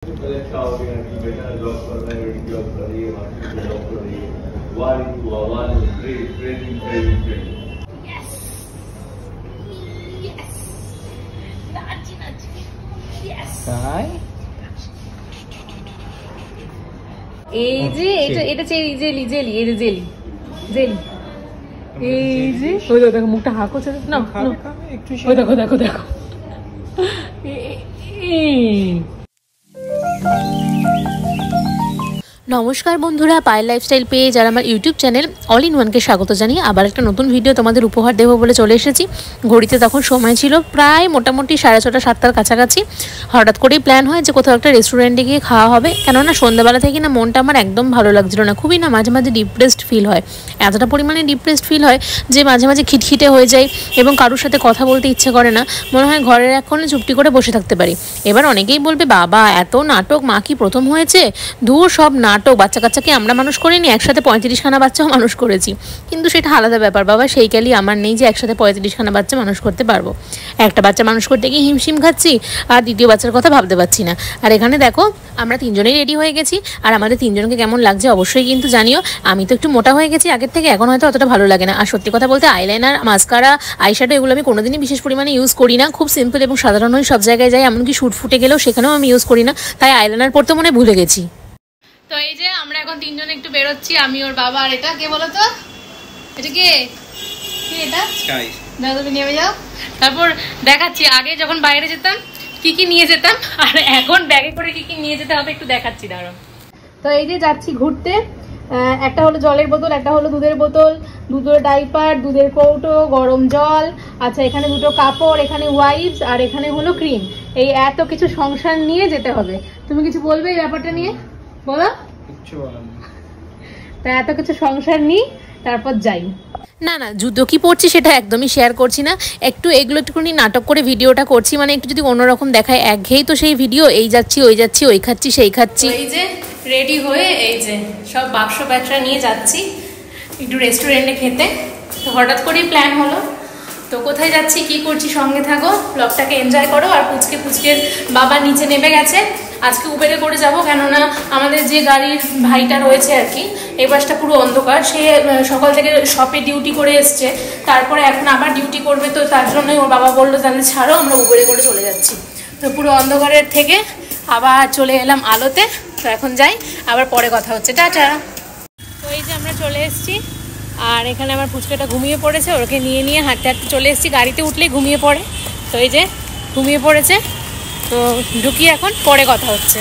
এই যে এটা জেলি জেলি জেলি এটা জেলি জেলি এই যে ওই দেখো মুখটা হা করছে না একটু ওই দেখো দেখো দেখো নমস্কার বন্ধুরা, পায়েল লাইফস্টাইল পেজ আর আমার ইউটিউব চ্যানেল অল ইন ওয়ানকে স্বাগত জানিয়ে আবার একটা নতুন ভিডিও তোমাদের উপহার দেবো বলে চলে এসেছি। ঘড়িতে তখন সময় ছিল প্রায় মোটামুটি 6:30 7টার কাছাকাছি। হঠাৎ করেই প্ল্যান হয় যে কোথাও একটা রেস্টুরেন্টে গিয়ে খাওয়া হবে, কেননা সন্ধ্যাবেলা থেকে না মনটা আমার একদম ভালো লাগছিল না, খুবই না মাঝে মাঝে ডিপ্রেসড ফিল হয়, এতটা পরিমাণে ডিপ্রেসড ফিল হয় যে মাঝে মাঝে খিটখিটে হয়ে যায় এবং কারোর সাথে কথা বলতে ইচ্ছে করে না, মনে হয় ঘরের এক কোণে চুপটি করে বসে থাকতে পারি। এবার অনেকেই বলবে, বাবা এত নাটক, মা কি প্রথম হয়েছে? দূর সব নাটক, বাচ্চা কাচ্চাকে আমরা মানুষ করিনি, একসাথে 35খানা বাচ্চাও মানুষ করেছি, কিন্তু সেটা আলাদা ব্যাপার বাবা, সেই ক্যালি আমার নেই যে একসাথে 35খানা বাচ্চা মানুষ করতে পারবো। একটা বাচ্চা মানুষ করতে গিয়ে হিমশিম খাচ্ছি আর দ্বিতীয় বাচ্চার কথা ভাবতে পারছি না। আর এখানে দেখো আমরা তিনজনেই রেডি হয়ে গেছি, আর আমাদের তিনজনকে কেমন লাগছে অবশ্যই কিন্তু জানিও। আমি তো একটু মোটা হয়ে গেছি আগের থেকে, এখন হয়তো অতটা ভালো লাগে না। আর সত্যি কথা বলতে আইলাইনার, মাস্কারা, আইশ্যাডো এগুলো আমি কোনোদিনই বিশেষ পরিমাণে ইউজ করি না, খুব সিম্পল এবং সাধারণই সব জায়গায় যাই, এমনকি শুট ফুটে গেলেও সেখানেও আমি ইউজ করি না, তাই আইলাইনার পরতে মনে ভুলে গেছি। তো এই যে আমরা এখন তিনজনে একটু বেরোচ্ছি, আমি ওর বাবা। আর এটা কে বলো তো? এটা কে? এটা স্কাই। দাও তুমি নেমে যাও, তারপর দেখাচ্ছি। আগে যখন বাইরে যেতাম কি কি নিয়ে যেতাম, আর এখন ব্যাগে করে কি কি নিয়ে যেতে হবে একটু দেখাচ্ছি, দাঁড়াও। তো এই যে যাচ্ছি ঘুরতে, একটা হলো জলের বোতল, একটা হলো দুধের বোতল, দুধের ডাইপার, দুধের কৌটো, গরম জল, আচ্ছা এখানে দুটো কাপড়, এখানে ওয়াইপস, আর এখানে হলো ক্রিম। এই এত কিছু সংসার নিয়ে যেতে হবে। তুমি কিছু বলবে এই ব্যাপারটা নিয়ে? বলো। তা এত কিছু সংসার নিই তারপর যাই। না না, যুদ্ধ কি পড়ছি সেটা একদমই শেয়ার করছি না, একটু এগুলো একটুখানি নাটক করে ভিডিওটা করছি, মানে একটু যদি অন্যরকম দেখায়, একঘেয়েই তো সেই ভিডিও, এই যাচ্ছি ওই যাচ্ছি, ওই খাচ্ছি সেই খাচ্ছি। এই যে রেডি হয়ে এই যে সব বাক্স ব্যাটরা নিয়ে যাচ্ছি একটু রেস্টুরেন্টে খেতে। তো হঠাৎ করেই প্ল্যান হলো, তো কোথায় যাচ্ছি কি করছি সঙ্গে থাকো, ব্লগটাকে এনজয় করো। আর পুচকের বাবা নিচে নেমে গেছে, আজকে উবেরে করে যাব, কেননা আমাদের যে গাড়ির ভাইটা রয়েছে আর কি, এই বাসটা পুরো অন্ধকার, সে সকাল থেকে শপে ডিউটি করে এসছে, তারপরে এখন আবার ডিউটি করবে, তো তার জন্যই ওর বাবা বললো তাহলে ছাড়ো আমরা উবেরে করে চলে যাচ্ছি। তো পুরো অন্ধকারের থেকে আবার চলে এলাম আলোতে। তো এখন যাই, আবার পরে কথা হচ্ছে, টাটা। তো এই যে আমরা চলে এসেছি, আর এখানে আমার পুচকাটা ঘুমিয়ে পড়েছে, ওকে নিয়ে নিয়ে হাঁটতে হাঁটতে চলে এসেছি। গাড়িতে উঠলেই ঘুমিয়ে পড়ে, তো এই যে ঘুমিয়ে পড়েছে, তো ঢুকি এখন, পরে কথা হচ্ছে।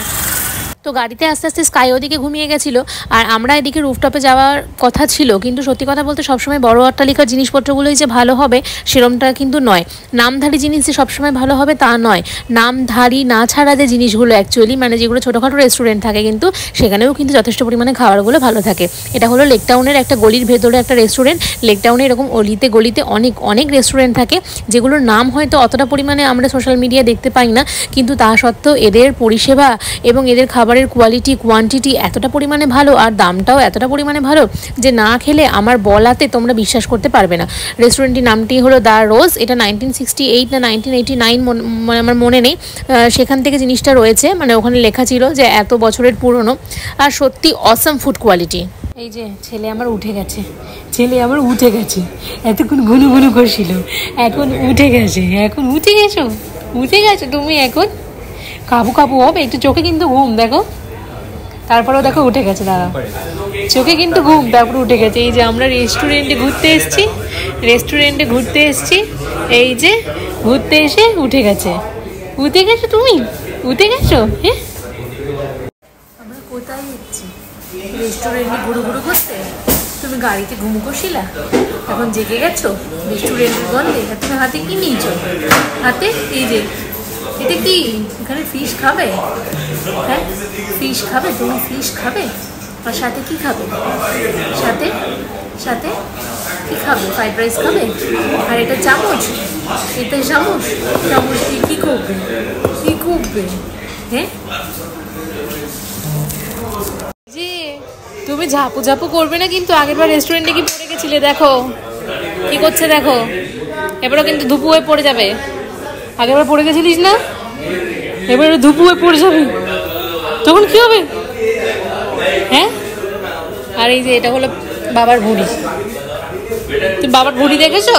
তো গাড়িতে আস্তে আস্তে স্কাই ওদিকে ঘুমিয়ে গেছিলো, আর আমরা এদিকে রুফটপে যাওয়ার কথা ছিল, কিন্তু সত্যি কথা বলতে সবসময় বড় অট্টালিকার জিনিসপত্রগুলোই যে ভালো হবে সেরকমটা কিন্তু নয়। নামধারী জিনিস যে সবসময় ভালো হবে তা নয়, নামধারী না ছাড়া যে জিনিসগুলো অ্যাকচুয়ালি মানে যেগুলো ছোটোখাটো রেস্টুরেন্ট থাকে কিন্তু সেখানেও কিন্তু যথেষ্ট পরিমাণে খাবারগুলো ভালো থাকে। এটা হলো লেক টাউনের একটা গলির ভেতরে একটা রেস্টুরেন্ট। লেক টাউনে এরকম অলিতে গলিতে অনেক অনেক রেস্টুরেন্ট থাকে, যেগুলোর নাম হয়তো অতটা পরিমাণে আমরা সোশ্যাল মিডিয়ায় দেখতে পাই না, কিন্তু তা সত্ত্বেও এদের পরিষেবা এবং এদের খাবারের কোয়ালিটি কোয়ান্টিটি এতটা পরিমাণে ভালো, আর দামটাও এতটা পরিমাণে ভালো যে না খেলে আমার বলাতে তোমরা বিশ্বাস করতে পারবে না। রেস্টুরেন্টটির নামটি হলো দ্য রোজ। এটা 1968 না 1989 আমার মনে নেই, সেখান থেকে জিনিসটা রয়েছে, মানে ওখানে লেখা ছিল যে এত বছরের পুরনো, আর সত্যি অসাম ফুড কোয়ালিটি। এই যে ছেলে আমার উঠে গেছে, এতক্ষণ ঘুনু ঘুনু করছিল, এখন উঠে গেছে, উঠে গেছো তুমি, এখন কাবু কাবু হবে একটু, চোখে কিন্তু ঘুম, দেখো তারপরেও দেখো উঠে গেছে, দাঁড়া, চোখে কিন্তু ঘুম, তারপরে উঠে গেছে। এই যে আমরা রেস্টুরেন্টে ঘুরতে এসেছি, এই যে ঘুরতে এসে উঠে গেছো তুমি, উঠে গেছো। হ্যাঁ, আমরা কোথায় যাচ্ছি? রেস্টুরেন্টে ঘুরু ঘুরু করতে, তুমি গাড়িতে ঘুম করছিলা, এখন জেগে গেছো রেস্টুরেন্টের গন্ধে। তুমি হাতে কি নিয়েছো? হাতে এই যে এটা কি? এখানে ফিশ খাবে? হ্যাঁ ফিশ খাবে, তুমি ফিশ খাবে, আর সাথে কি খাবে? সাথে কি খাবে? ফ্রাইড রাইস খাবে? আর এটা চামচ, চামচ দিয়ে কি করবে? হ্যাঁ যে তুমি ঝাপু করবে না কিন্তু, আগেরবার রেস্টুরেন্টে কি পড়ে গেছিলে, দেখো কি করছে, দেখো এবারও কিন্তু ধুপু হয়ে পড়ে যাবে। আগেরবার পড়ে গেছিলিস না, এবারে ধুপু হয়ে পড়ে যাবে। তখন কি হবে? হ্যাঁ, আর এই যে এটা হলো বাবার ভুঁড়ি। তুমি বাবার ভুঁড়ি দেখেছো?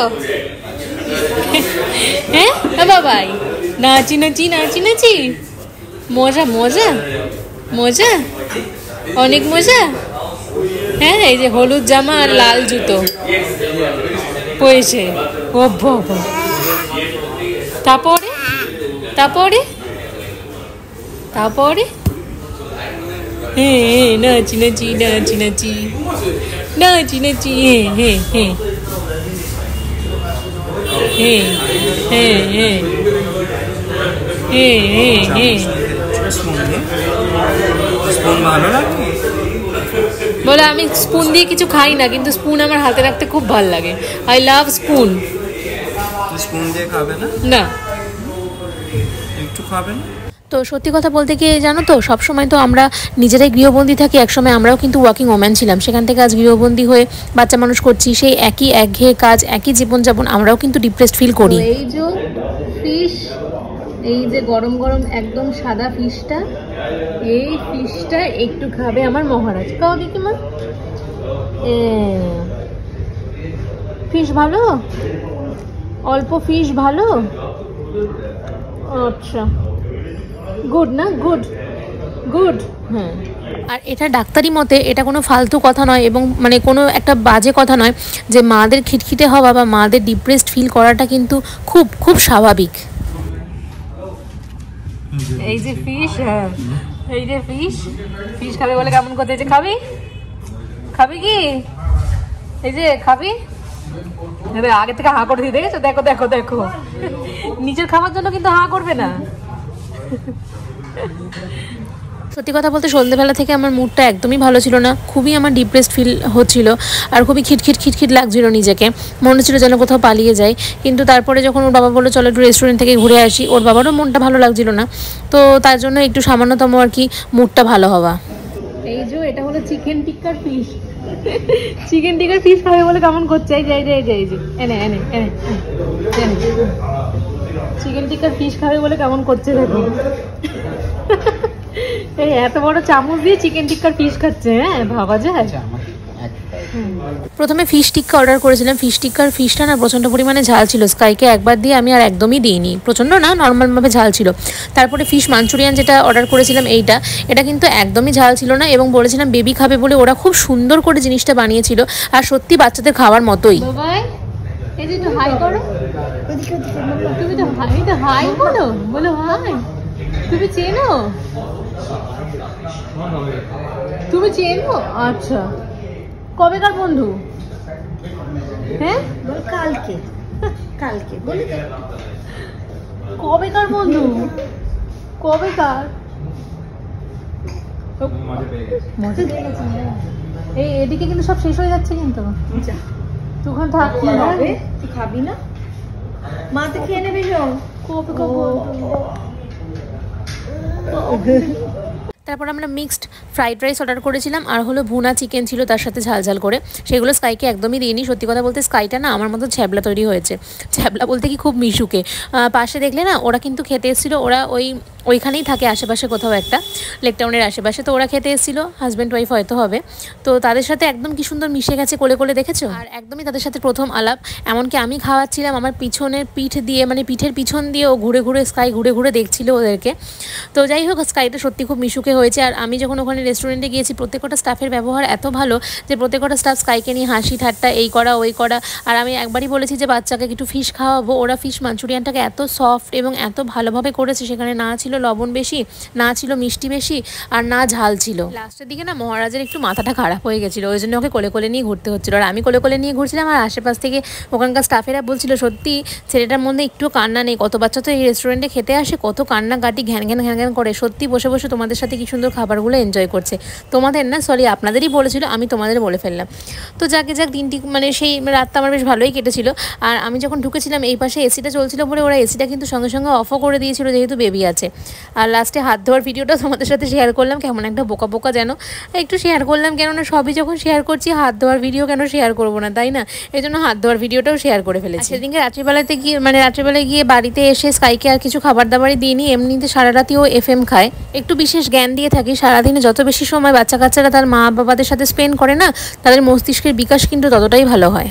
হ্যাঁ বাবাই, নাচি নাচি নাচি নাচি, মজা মজা মজা, অনেক মজা। হ্যাঁ, এই যে হলুদ জামা আর লাল জুতো পরেছে। ও বাবা, তারপরে তারপরে তারপরে হ্যাঁ, নাচি নাচি নাচি নাচি নাচি নাচি, হ্যাঁ হ্যাঁ হ্যাঁ হ্যাঁ হ্যাঁ হ্যাঁ হ্যাঁ হ্যাঁ। বলে আমি স্পুন দিয়ে কিছু খাই না, কিন্তু স্পুন আমার হাতে রাখতে খুব ভালো লাগে। I love spoon. স্পুন দিয়ে খাবে না? না, একটু খাবেন। তো সত্যি কথা বলতে গিয়ে জানো তো, সবসময় তো আমরা নিজেরাই গৃহবন্দী থাকি। একসময় আমরাও কিন্তু ওয়ার্কিং ওম্যান ছিলাম, সেখান থেকে আজ গৃহবন্দী হয়ে বাচ্চা মানুষ করছি, সেই একই একঘেয়ে কাজ, একই জীবনযাপন, আমরাও কিন্তু ডিপ্রেসড ফিল করি। এই যে ফিশ, এই যে গরম গরম একদম সাদা ফিশটা, এই ফিশটা একটু খাবে আমার মহারাজ। খাও দেখি মা। ফিশ ভালো, অল্প ফিশ ভালো। আচ্ছা, গুড না? Good good. হ্যাঁ, আর এটা ডাক্তারি মতে এটা কোনো ফালতু কথা নয়, এবং মানে কোনো একটা বাজে কথা নয় যে মাদের খিটখিটে হওয়া বা মাদের ডিপ্রেসড ফিল করাটা কিন্তু খুব খুব স্বাভাবিক। এই যে ফিশ, হ্যাঁ এই যে ফিশ, ফিশ খাবে বলে কেমন করতে। যে খাবি, খাবি কি? এই যে খাবি, আগে থেকে হাঁ করে দিয়ে দেখেছো? দেখো দেখো দেখো, নিজের খাবার জন্য কিন্তু হাঁ করবে না। সত্যি কথা বলতে সন্ধ্যেবেলা থেকে আমার মুডটা একদমই ভালো ছিল না, খুবই আমার ডিপ্রেসড ফিল হচ্ছিল, আর খুবই খিটখিট খিটখিট লাগছিল নিজেকে, মনে হচ্ছিল যেন কোথাও পালিয়ে যাই। কিন্তু তারপরে যখন ওর বাবা বললো চলো একটু রেস্টুরেন্ট থেকে ঘুরে আসি, ওর বাবারও মনটা ভালো লাগছিল না, তো তার জন্য একটু সামান্যতম আর কি মুডটা ভালো হওয়া। এই যে এটা হলো চিকেন টিক্কার ফিশ, চিকেন টিক্কার ফিশ খাবে বলে কেমন করছে। এই যে এই যে এই যে এই যে এনে এনে এনে চিকেন টিক্কার ফিশ খাবে বলে কেমন করছে দেখো। এই এত বড় চামচ দিয়ে চিকেন টিক্কার ফিশ খাচ্ছে, হ্যাঁ ভাবা যায়। প্রথমে ফিশ টিক্কা অর্ডার করেছিলাম। ফিশ টিক্কার ফিশটা না প্রচণ্ড পরিমাণে ঝাল ছিল, স্কাইকে একবার দিয়ে আমি আর একদমই দিইনি, প্রচণ্ড না নর্মালভাবে ঝাল ছিল। তারপরে ফিশ মাঞ্চুরিয়ান যেটা অর্ডার করেছিলাম এটা কিন্তু একদমই ঝাল ছিল না, এবং বলেছিলাম বেবি খাবে বলে ওরা খুব সুন্দর করে জিনিসটা বানিয়েছিল, আর সত্যি বাচ্চাদের খাওয়ার মতোই। এই যে একটু হাই করো, তুমি তো হাই বলো, বলো হাই। তুমি চেনো, তুমি চেনো? আচ্ছা, কবেকার বন্ধু? হ্যাঁ কালকে, কালকে বলি কবেকার বন্ধু, কবেকার? এই এদিকে কিন্তু সব শেষ হয়ে যাচ্ছে, কিন্তু তখন থাক। কি হবে? তুই খাবি না? মা তো খেয়ে নেবে সব। কবে খাবো? তারপর আমরা মিক্সড ফ্রাইড রাইস অর্ডার করেছিলাম, আর হলো ভুনা চিকেন ছিল তার সাথে ঝাল ঝাল করে। সেগুলো স্কাইকে একদমই দিইনি। সত্যি কথা বলতে স্কাইটা না আমার মতো ছ্যাবলা তৈরি হয়েছে, ছ্যাবলা বলতে কি খুব মিশুকে। পাশে দেখলে না ওরা কিন্তু খেতে এসেছিলো, ওরা ওইখানেই থাকে আশেপাশে কোথাও একটা, লেকটাউনের আশেপাশে, তো ওরা খেতে এসেছিলো, হাজব্যান্ড ওয়াইফ হয়তো হবে। তো তাদের সাথে একদম কি সুন্দর মিশে গেছে কোলে কোলে, দেখেছো? আর একদমই তাদের সাথে প্রথম আলাপ, এমনকি আমি খাওয়াচ্ছিলাম, আমার পিছনের পিঠ দিয়ে মানে পিঠের পিছন দিয়ে ও ঘুরে ঘুরে স্কাই ঘুরে ঘুরে দেখছিল ওদেরকে। তো যাই হোক, স্কাইটা সত্যি খুব মিশুকে হয়েছে। আর আমি যখন ওখানে রেস্টুরেন্টে গিয়েছি, প্রত্যেকটা স্টাফের ব্যবহার এত ভালো যে প্রত্যেকটা স্টাফ স্কাইকে নিয়ে হাসি ঠাট্টা, এই করা ওই করা। আর আমি একবারই বলেছি যে বাচ্চাকে একটু ফিশ খাওয়াবো, ওরা ফিশ মাঞ্চুরিয়ানটাকে এত সফট এবং এত ভালোভাবে করেছে, সেখানে না ছিল লবণ বেশি, না ছিল মিষ্টি বেশি, আর না ঝাল ছিল। লাস্টের দিকে না মহারাজের একটু মাথাটা খারাপ হয়ে গেছিলো, ওই জন্য ওকে কোলে কোলে নিয়ে ঘুরতে হচ্ছিলো, আর আমি কোলে কোলে নিয়ে ঘুরছিলাম। আর আশেপাশ থেকে ওখানকার স্টাফেরা বলছিল সত্যি ছেলেটার মধ্যে একটু কান্না নেই, কত বাচ্চা তো এই রেস্টুরেন্টে খেতে আসে, কত কান্নাকাটি ঘ্যান ঘ্যান ঘ্যান ঘ্যান করে, সত্যি বসে বসে তোমাদের সাথে কি সুন্দর খাবারগুলো এনজয় করছে। তোমাদের না, সরি আপনাদেরই বলেছিল, আমি তোমাদের বলে ফেললাম। তো যাকে যাক, দিনটি মানে সেই রাতটা আমার বেশ ভালোই কেটেছিল। আর আমি যখন ঢুকেছিলাম এই পাশে এসিটা চলছিল বলে ওরা এসিটা কিন্তু সঙ্গে সঙ্গে অফও করে দিয়েছিল, যেহেতু বেবি আছে। আর লাস্টে হাত ধোয়ার ভিডিওটা তোমাদের সাথে শেয়ার করলাম, কেমন একটা বোকা বোকা যেন একটু শেয়ার করলাম, কেননা সবই যখন শেয়ার করছি হাত ধোয়ার ভিডিও কেন শেয়ার করবো না, তাই না? এই জন্য হাত ধোয়ার ভিডিওটাও শেয়ার করে ফেলেছি। সেদিনকে রাত্রিবেলায় গিয়ে বাড়িতে এসে স্কাইকে আর কিছু খাবার দাবারই দিইনি, এমনিতে সারা রাতি ও FM খায়, একটু বিশেষ জ্ঞান জ্ঞান দিয়ে থাকি, সারাদিনে যত বেশি সময় বাচ্চা কাচ্চারা তার মা বাবাদের সাথে স্পেন্ড করে না, তাদের মস্তিষ্কের বিকাশ কিন্তু ততটাই ভালো হয়।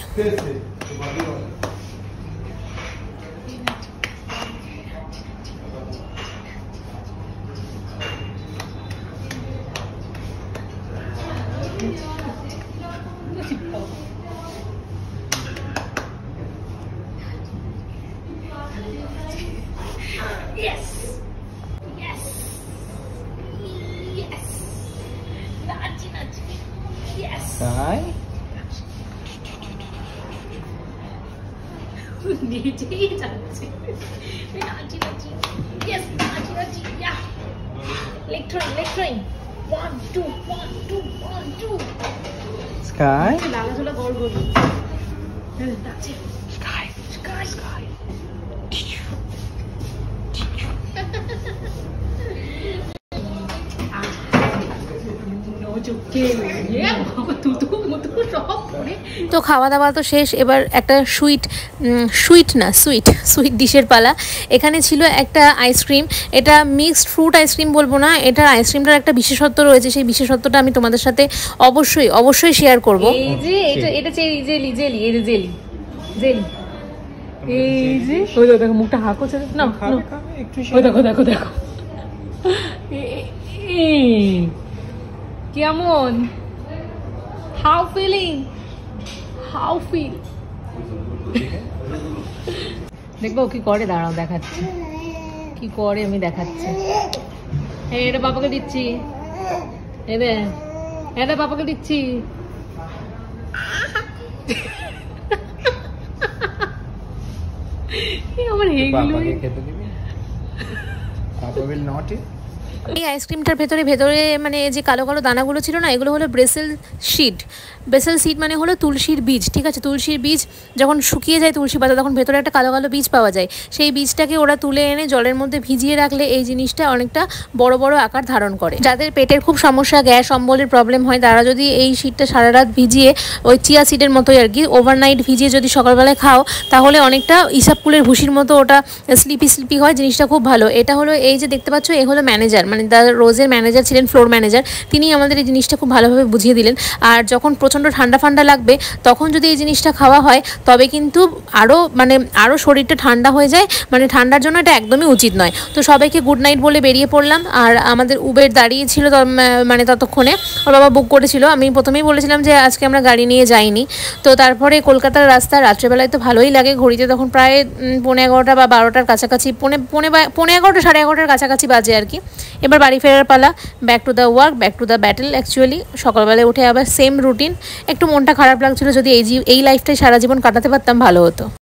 Sky. Sky. তো খাওয়া দাওয়া তো শেষ, এবার একটা সুইট ডিশের পালা। এখানে ছিল একটা আইসক্রিম, এটা মিক্সড ফ্রুট আইসক্রিম বলবো না, এটার আইসক্রিমটার একটা বিশেষত্ব রয়েছে, সেই বিশেষত্বটা আমি তোমাদের সাথে অবশ্যই শেয়ার করব। এই যে এটা জেলি এই যে ওই দেখো মুখটা হা করছে না, ওই দেখো কেমন, হাউ ফিল দেখবো কি করে, দাঁড়াও দেখাচ্ছি কি করে, আমি দেখাচ্ছি। এটা বাবাকে দিচ্ছি, এটা বাবাকে দিচ্ছি। আমার বাবাকে খেতে দিবি? Papa will not eat. এই আইসক্রিমটার ভেতরে মানে যে কালো কালো দানাগুলো ছিল না, এগুলো হলো ব্রেসেল সিড মানে হলো তুলসীর বীজ, ঠিক আছে। তুলসীর বীজ যখন শুকিয়ে যায় তুলসী পাতা, তখন ভেতরে একটা কালো কালো বীজ পাওয়া যায়, সেই বীজটাকে ওরা তুলে এনে জলের মধ্যে ভিজিয়ে রাখলে এই জিনিসটা অনেকটা বড় বড় আকার ধারণ করে। যাদের পেটের খুব সমস্যা, গ্যাস অম্বলের প্রবলেম হয়, তারা যদি এই সিডটা সারা রাত ভিজিয়ে, ওই চিয়া সিডের মতোই আর কি, ওভারনাইট ভিজিয়ে যদি সকালবেলায় খাও, তাহলে অনেকটা ইসাবকুলের ভুসির মতো ওটা স্লিপি হয়, জিনিসটা খুব ভালো। এটা হলো এই যে দেখতে পাচ্ছ, এ হলো ম্যানেজার, মানে রোজের ম্যানেজার ছিলেন, ফ্লোর ম্যানেজার, তিনি আমাদের এই জিনিসটা খুব ভালোভাবে বুঝিয়ে দিলেন। আর যখন প্রচণ্ড ঠান্ডা লাগবে, তখন যদি এই জিনিসটা খাওয়া হয়, তবে কিন্তু আরও শরীরটা ঠান্ডা হয়ে যায়, মানে ঠান্ডার জন্য এটা একদমই উচিত নয়। তো সবাইকে গুড নাইট বলে বেরিয়ে পড়লাম। আর আমাদের উবের দাঁড়িয়েছিল, মানে ততক্ষণে ওর বাবা বুক করেছিল। আমি প্রথমেই বলেছিলাম যে আজকে আমরা গাড়ি নিয়ে যাইনি। তো তারপরে কলকাতার রাস্তা রাত্রেবেলায় তো ভালোই লাগে, ঘড়িতে তখন প্রায় 11:30 বা 12টার কাছাকাছি, 11:30 11:30 কাছাকাছি বাজে আর কি। এবার বাড়ি ফেরার পালা, back to the work, back to the battle. Actually সকালবেলায় উঠে আবার সেম রুটিন, একটু মনটা খারাপ লাগছিল, যদি এই লাইফটাই সারা জীবন কাটাতে পারতাম ভালো হতো।